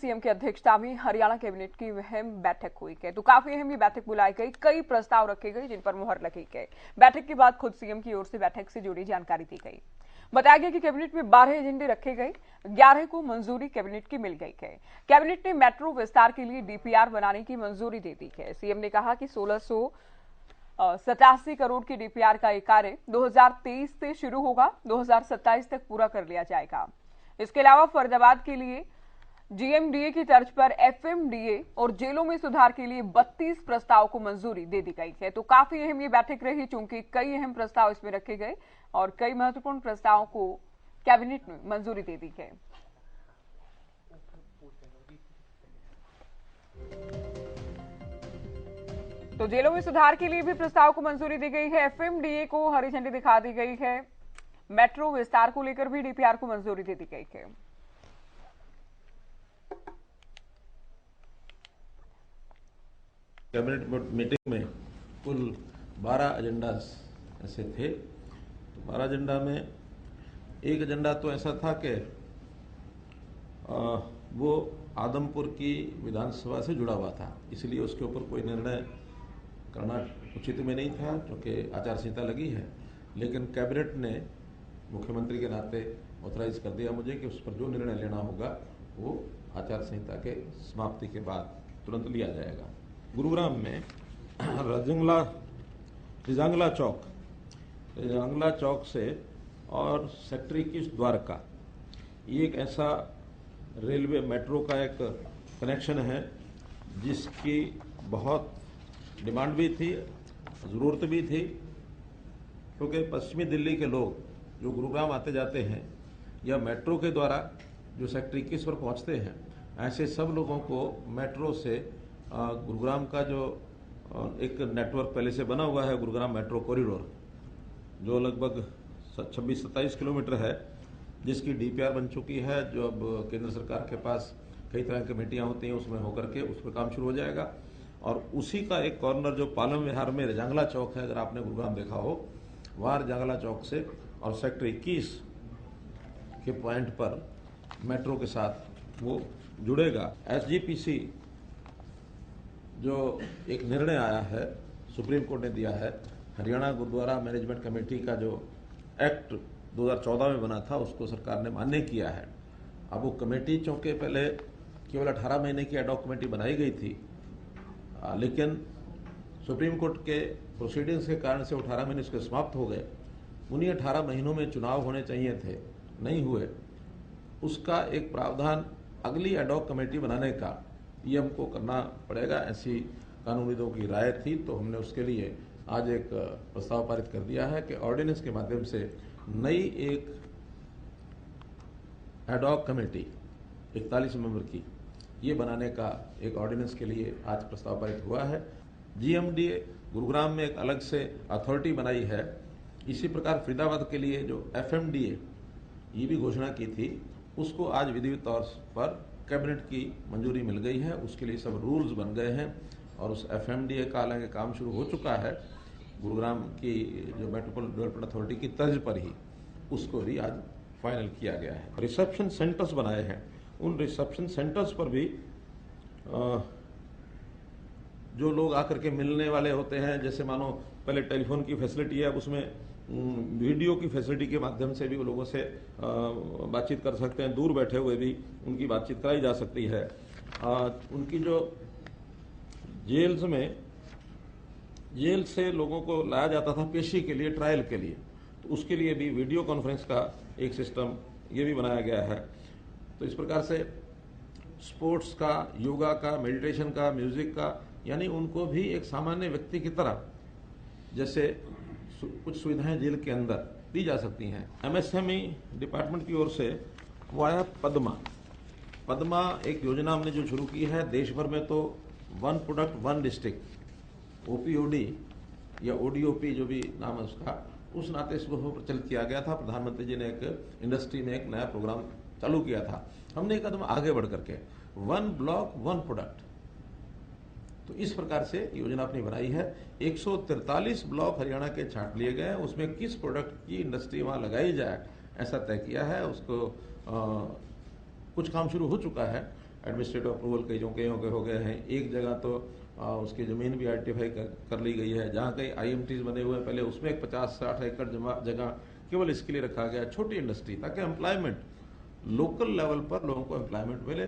CM की अध्यक्षता में हरियाणा कैबिनेट की अहम बैठक हुई है। तो काफी अहम ये बैठक बुलाई गई, कई प्रस्ताव रखे गए जिन पर मुहर लगी गई। बैठक के बाद खुद सीएम की ओर से बैठक से जुड़ी जानकारी दी गई। बताया गया कि कैबिनेट में 12 एजेंडे रखे गए, 11 को मंजूरी कैबिनेट की मिल गई है। कैबिनेट ने मेट्रो विस्तार के लिए डीपीआर बनाने की मंजूरी दे दी है। सीएम ने कहा कि 1687 करोड़ की डीपीआर का ये कार्य 2023 से शुरू होगा, 2027 तक पूरा कर लिया जाएगा। इसके अलावा फरीदाबाद के लिए जीएमडीए की तर्ज पर एफएमडीए और जेलों में सुधार के लिए 32 प्रस्ताव को मंजूरी दे दी गई है। तो काफी अहम ये बैठक रही, चूंकि कई अहम प्रस्ताव इसमें रखे गए और कई महत्वपूर्ण प्रस्तावों को कैबिनेट ने मंजूरी दे दी है। तो जेलों में सुधार के लिए भी प्रस्ताव को मंजूरी दी गई है, एफएमडीए को हरी झंडी दिखा दी गई है, मेट्रो विस्तार को लेकर भी डीपीआर को मंजूरी दे दी गई है। कैबिनेट मीटिंग में कुल 12 एजेंडा ऐसे थे। तो 12 एजेंडा में एक एजेंडा तो ऐसा था कि वो आदमपुर की विधानसभा से जुड़ा हुआ था, इसलिए उसके ऊपर कोई निर्णय करना उचित में नहीं था क्योंकि आचार संहिता लगी है। लेकिन कैबिनेट ने मुख्यमंत्री के नाते ऑथराइज कर दिया मुझे कि उस पर जो निर्णय लेना होगा वो आचार संहिता के समाप्ति के बाद तुरंत लिया जाएगा। गुरुग्राम में रिजांगला चौक से और सेक्टर 21 द्वारका, ये एक ऐसा रेलवे मेट्रो का एक कनेक्शन है जिसकी बहुत डिमांड भी थी, ज़रूरत भी थी, क्योंकि पश्चिमी दिल्ली के लोग जो गुरुग्राम आते जाते हैं या मेट्रो के द्वारा जो सेक्टर 21 पर पहुंचते हैं, ऐसे सब लोगों को मेट्रो से गुरुग्राम का जो एक नेटवर्क पहले से बना हुआ है, गुरुग्राम मेट्रो कॉरिडोर, जो लगभग 26-27 किलोमीटर है, जिसकी डीपीआर बन चुकी है, जो अब केंद्र सरकार के पास कई तरह की कमेटियां होती हैं, उसमें होकर के उस पर काम शुरू हो जाएगा। और उसी का एक कॉर्नर जो पालम विहार में रिजांगला चौक है, अगर आपने गुरुग्राम देखा हो, वहाँ रिजांगला चौक से और सेक्टर 21 के पॉइंट पर मेट्रो के साथ वो जुड़ेगा। एसजीपीसी जो एक निर्णय आया है, सुप्रीम कोर्ट ने दिया है, हरियाणा गुरुद्वारा मैनेजमेंट कमेटी का जो एक्ट 2014 में बना था, उसको सरकार ने मान्य किया है। अब वो कमेटी, चूंकि पहले केवल 18 महीने की एडॉक कमेटी बनाई गई थी, लेकिन सुप्रीम कोर्ट के प्रोसीडिंग्स के कारण से 18 महीने उसके समाप्त हो गए। उन्हीं 18 महीनों में चुनाव होने चाहिए थे, नहीं हुए। उसका एक प्रावधान अगली एडॉक कमेटी बनाने का पीएम को करना पड़ेगा, ऐसी कानूनविदों की राय थी। तो हमने उसके लिए आज एक प्रस्ताव पारित कर दिया है कि ऑर्डिनेंस के माध्यम से नई एक एडॉक कमेटी 41 मेंबर की ये बनाने का एक ऑर्डिनेंस के लिए आज प्रस्ताव पारित हुआ है। जीएमडीए गुरुग्राम में एक अलग से अथॉरिटी बनाई है। इसी प्रकार फरीदाबाद के लिए जो एफएमडीए ये भी घोषणा की थी, उसको आज विधिवत तौर पर कैबिनेट की मंजूरी मिल गई है। उसके लिए सब रूल्स बन गए हैं और उस एफएमडीए का हालांकि काम शुरू हो चुका है, गुरुग्राम की जो मेट्रोपॉलिटन डेवलपमेंट अथॉरिटी की तर्ज पर ही उसको भी आज फाइनल किया गया है। रिसेप्शन सेंटर्स बनाए हैं, उन रिसेप्शन सेंटर्स पर भी जो लोग आकर के मिलने वाले होते हैं, जैसे मानो पहले टेलीफोन की फैसिलिटी है, अब उसमें वीडियो की फैसिलिटी के माध्यम से भी वो लोगों से बातचीत कर सकते हैं, दूर बैठे हुए भी उनकी बातचीत कराई जा सकती है। उनकी जो जेल्स में, जेल से लोगों को लाया जाता था पेशी के लिए, ट्रायल के लिए, तो उसके लिए भी वीडियो कॉन्फ्रेंस का एक सिस्टम ये भी बनाया गया है। तो इस प्रकार से स्पोर्ट्स का, योगा का, मेडिटेशन का, म्यूजिक का, यानी उनको भी एक सामान्य व्यक्ति की तरह जैसे कुछ सुविधाएं जेल के अंदर दी जा सकती हैं। एमएसएमई डिपार्टमेंट की ओर से वाया पद्मा एक योजना हमने जो शुरू की है, देश भर में तो 1 प्रोडक्ट 1 डिस्ट्रिक्ट ओपीओडी या ओडीओपी जो भी नाम है उसका, उस नाते इसको प्रचलित किया गया था। प्रधानमंत्री जी ने एक इंडस्ट्री में एक नया प्रोग्राम चालू किया था। हमने एक कदम आगे बढ़ करके 1 ब्लॉक 1 प्रोडक्ट, तो इस प्रकार से योजना अपनी बनाई है। 143 ब्लॉक हरियाणा के छांट लिए गए हैं, उसमें किस प्रोडक्ट की इंडस्ट्री वहां लगाई जाए ऐसा तय किया है। उसको कुछ काम शुरू हो चुका है, एडमिनिस्ट्रेटिव अप्रूवल कईयों के हो गए हैं। एक जगह तो उसकी ज़मीन भी आइडेंटिफाई कर ली गई है। जहाँ कहीं IMTs बने हुए हैं, पहले उसमें एक 50-60 एकड़ जगह केवल इसके लिए रखा गया, छोटी इंडस्ट्री, ताकि एम्प्लॉयमेंट लोकल लेवल पर लोगों को एम्प्लॉयमेंट मिले।